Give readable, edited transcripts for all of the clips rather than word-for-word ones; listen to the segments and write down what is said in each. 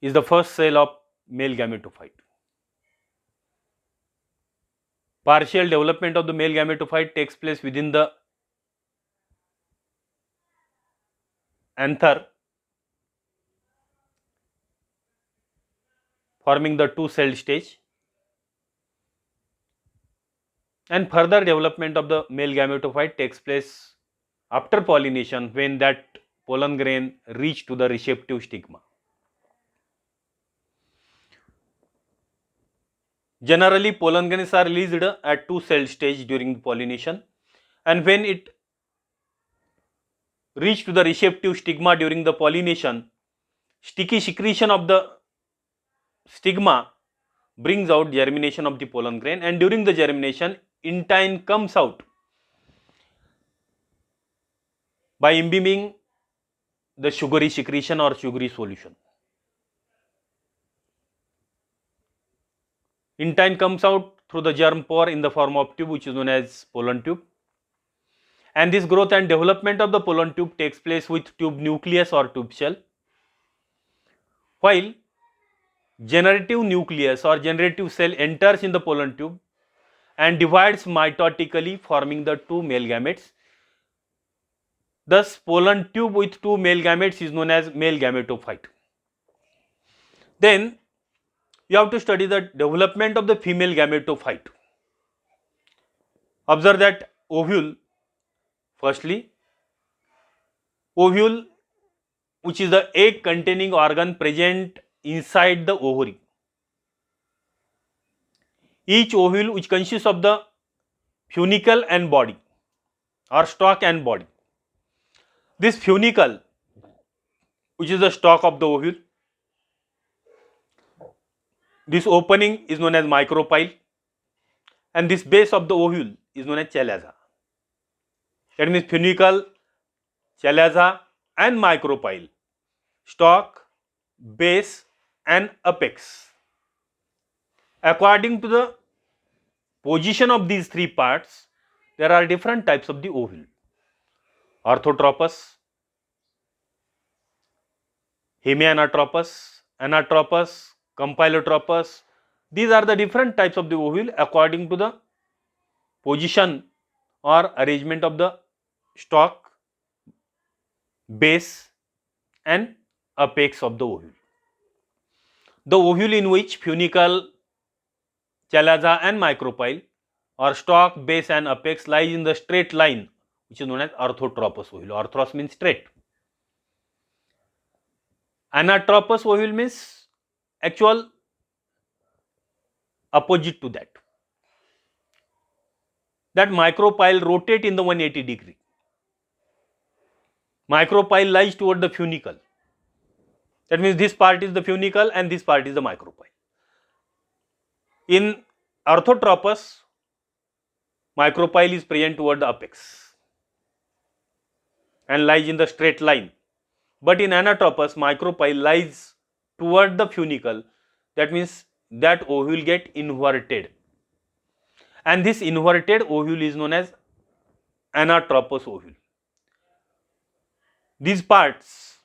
is the first cell of male gametophyte. Partial development of the male gametophyte takes place within the anther, forming the two-celled stage, and further development of the male gametophyte takes place after pollination when that pollen grain reach to the receptive stigma. Generally, pollen grains are released at two-celled stage during pollination, and when it reach to the receptive stigma during the pollination, sticky secretion of the stigma brings out germination of the pollen grain, and during the germination, intine comes out by imbibing the sugary secretion or sugary solution. Intine comes out through the germ pore in the form of tube, which is known as pollen tube. And this growth and development of the pollen tube takes place with tube nucleus or tube shell, while generative nucleus or generative cell enters in the pollen tube and divides mitotically, forming the two male gametes. Thus, pollen tube with two male gametes is known as male gametophyte. Then, you have to study the development of the female gametophyte. Observe that ovule, firstly, ovule, which is the egg containing organ present inside the ovary. Each ovule, which consists of the funicle and body or stalk and body. This funicle, which is the stalk of the ovule, this opening is known as micropyle, and this base of the ovule is known as chalaza. That means funicle, chalaza and micropyle, stalk, base and apex. According to the position of these three parts, there are different types of the ovule: orthotropous, hemianatropous, anatropous, compylotropous. These are the different types of the ovule according to the position or arrangement of the stalk, base and apex of the ovule. The ovule in which funicle, chalaza and micropyle or stalk, base and apex lies in the straight line, which is known as orthotropous ovule. Orthros means straight. Anatropous ovule means actual opposite to that. That micropyle rotate in the 180 degree. Micropyle lies toward the funicle. That means this part is the funicle and this part is the micropyle. In orthotropous, micropyle is present toward the apex and lies in the straight line. But in anatropous, micropyle lies toward the funicle. That means that ovule get inverted, and this inverted ovule is known as anatropous ovule. These parts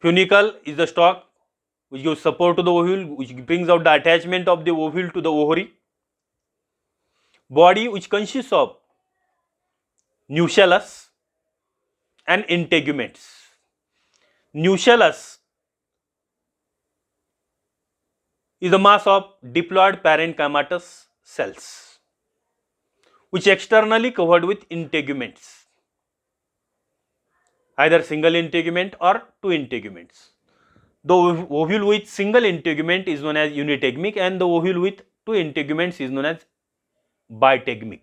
funicle is the stalk which gives support to the ovule, which brings out the attachment of the ovule to the ovary. Body, which consists of nucellus and integuments. Nucellus is the mass of diploid parenchymatous cells, which externally covered with integuments, either single integument or two integuments. The ovule with single integument is known as unitegmic, and the ovule with two integuments is known as bitegmic.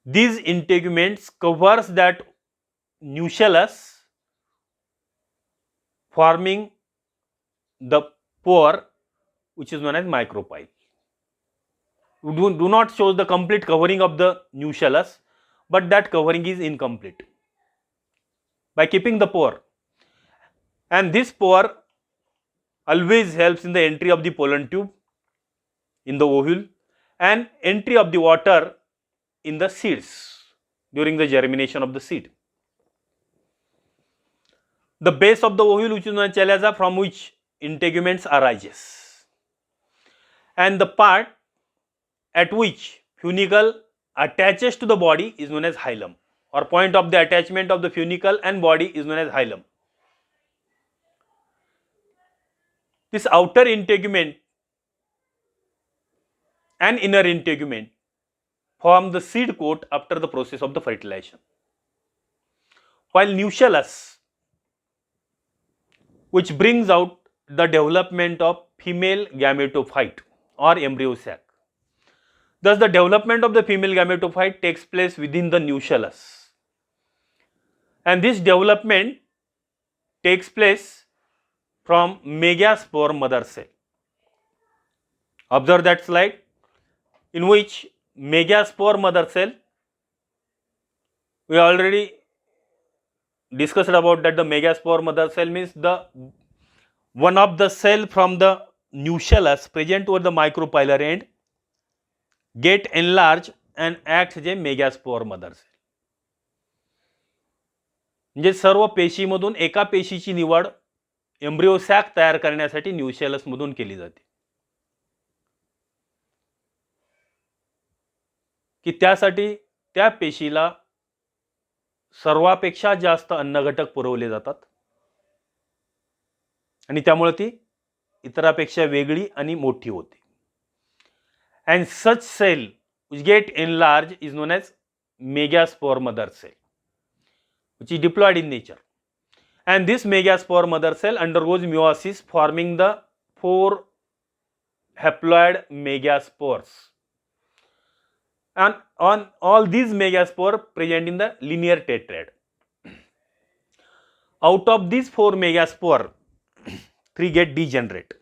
These integuments covers that nucellus, forming the pore, which is known as micropyle. We do not show the complete covering of the nucellus, but that covering is incomplete by keeping the pore. And this pore always helps in the entry of the pollen tube in the ovule and entry of the water in the seeds during the germination of the seed. The base of the ovule, which is known as chalaza, from which integuments arises, and the part at which funicle attaches to the body is known as hilum, or point of the attachment of the funicle and body is known as hilum. This outer integument and inner integument form the seed coat after the process of the fertilization, while nucellus, which brings out the development of female gametophyte or embryo sac. Thus, the development of the female gametophyte takes place within the nucellus, and this development takes place from megaspore mother cell. Observe that slide, in which megaspore mother cell, we already discussed about that. The megaspore mother cell means the one of the cell from the nucellus present over the micropylar end get enlarged and acts as a megaspore mother cell. म्हणजे सर्व पेशीमधून एका पेशीची निवड embryo sac तयार करण्यासाठी nucellus मधून केली जाते, की त्यासाठी त्या पेशीला सर्वापेक्षा जास्त अन्नघटक पुरवले जातात आणि त्यामुळे ती इतरापेक्षा वेगळी आणि मोठी होते. And such cell which get enlarged is known as megaspore mother cell, which is diploid in nature. And this megaspore mother cell undergoes meiosis, forming the 4 haploid megaspores. And on all these megaspores present in the linear tetrad. Out of these 4 megaspores, 3 get degenerate.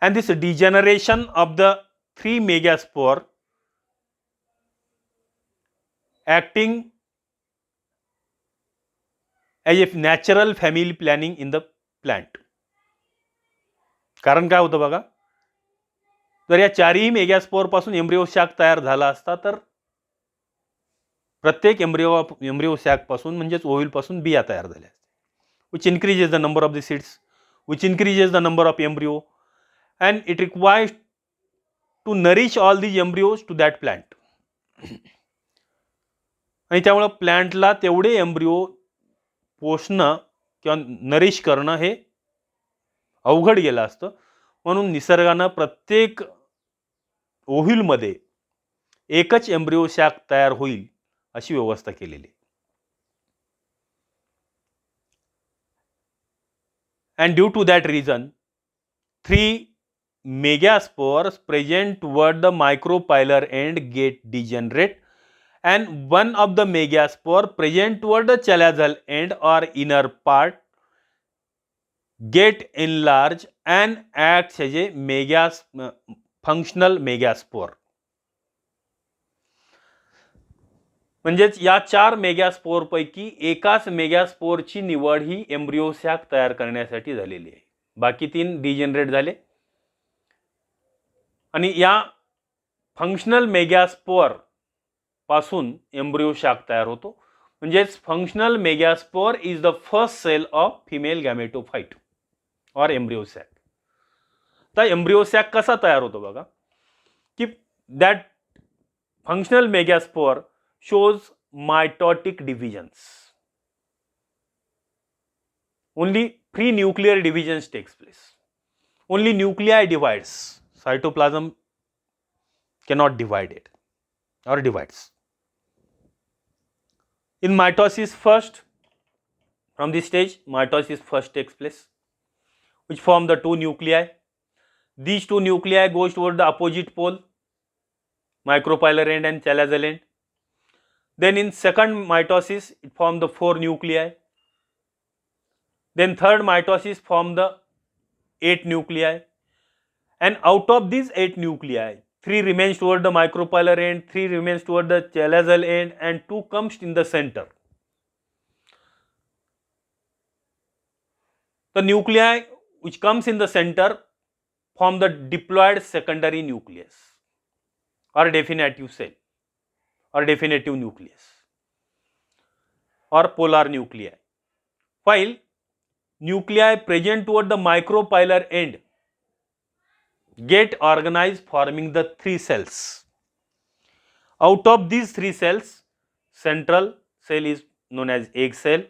And this degeneration of the 3 megaspore acting as a natural family planning in the plant. कारण काय होतं बघा, जर या चारही megaspore पासून embryo sac तयार झाला असता तर प्रत्येक एम्ब्रिओ सॅक पासून म्हणजेच ओव्हिल पासून बिया तयार झाल्या असत्या, which increases the number of the seeds, which increases the number of embryo, and it requires to nourish all these embryos to that plant. आणि त्यामुळे प्लांटला तेवढे एम्ब्रिओ पोषणं किंवा नरिश करणं हे अवघड गेलं असतं. म्हणून निसर्गानं प्रत्येक ओव्हिलमध्ये एकच एम्ब्रिओ सॅक तयार होईल अशी व्यवस्था केलेली. And due to that reason, 3 megaspores present toward the micropylar end get degenerate, and one of the megaspore present toward the chalazal end or inner part get enlarged and acts as a functional megaspore. म्हणजेच या 4 megaspore पैकी एकाच मेगास्पोरची निवड ही embryo sac तयार करण्यासाठी झालेली आहे. बाकी 3 डिजेनरेट झाले आणि या फंक्शनल मेगास्पोर पासून एम्ब्रिओ सॅक तयार होतो. म्हणजेच functional megaspore is the first cell of female gametophyte और एम्ब्रिओ सॅक. तर एम्ब्रिओ सॅक कसा तयार होतो बघा, की that functional megaspore shows mitotic divisions. Only pre-nuclear divisions takes place. Only nuclei divides. Cytoplasm cannot divide it or divides. In mitosis first, from this stage, mitosis first takes place, which form the 2 nuclei. These 2 nuclei goes toward the opposite pole, micropylar end and chalazal end. Then in second mitosis, it forms the 4 nuclei. Then third mitosis form the 8 nuclei. And out of these 8 nuclei, 3 remains toward the micropylar end, 3 remains toward the chalazal end, and 2 comes in the center. The nuclei which comes in the center form the diploid secondary nucleus. or definitive cell or definitive nucleus or polar nuclei, while nuclei present toward the micropylar end get organized forming the three cells. Out of these three cells, central cell is known as egg cell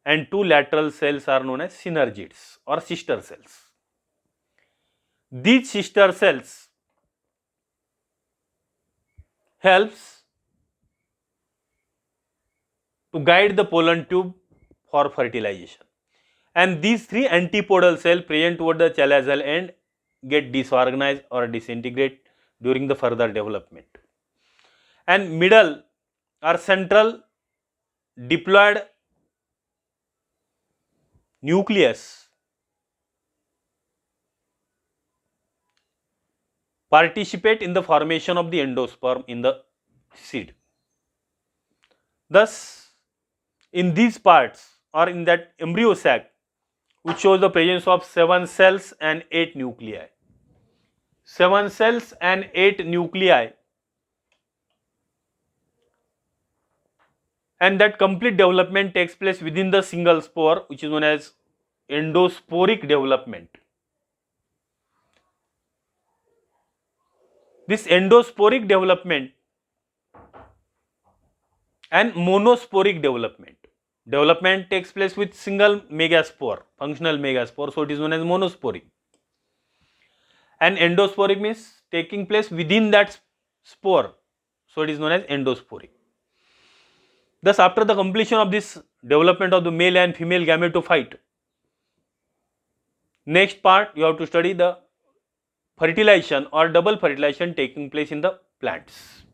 and two lateral cells are known as synergids or sister cells. These sister cells helps to guide the pollen tube for fertilization, and these three antipodal cells present toward the chalazal end get disorganized or disintegrate during the further development, and middle or central diploid nucleus participate in the formation of the endosperm in the seed. Thus, in these parts or in that embryo sac, which shows the presence of 7 cells and 8 nuclei. 7 cells and 8 nuclei, and that complete development takes place within the single spore, which is known as endosporic development. This endosporic development and monosporic development takes place with single megaspore, functional megaspore, so it is known as monosporic. And endosporic means taking place within that spore, so it is known as endosporic. Thus, after the completion of this development of the male and female gametophyte, next part you have to study the fertilization or double fertilization taking place in the plants.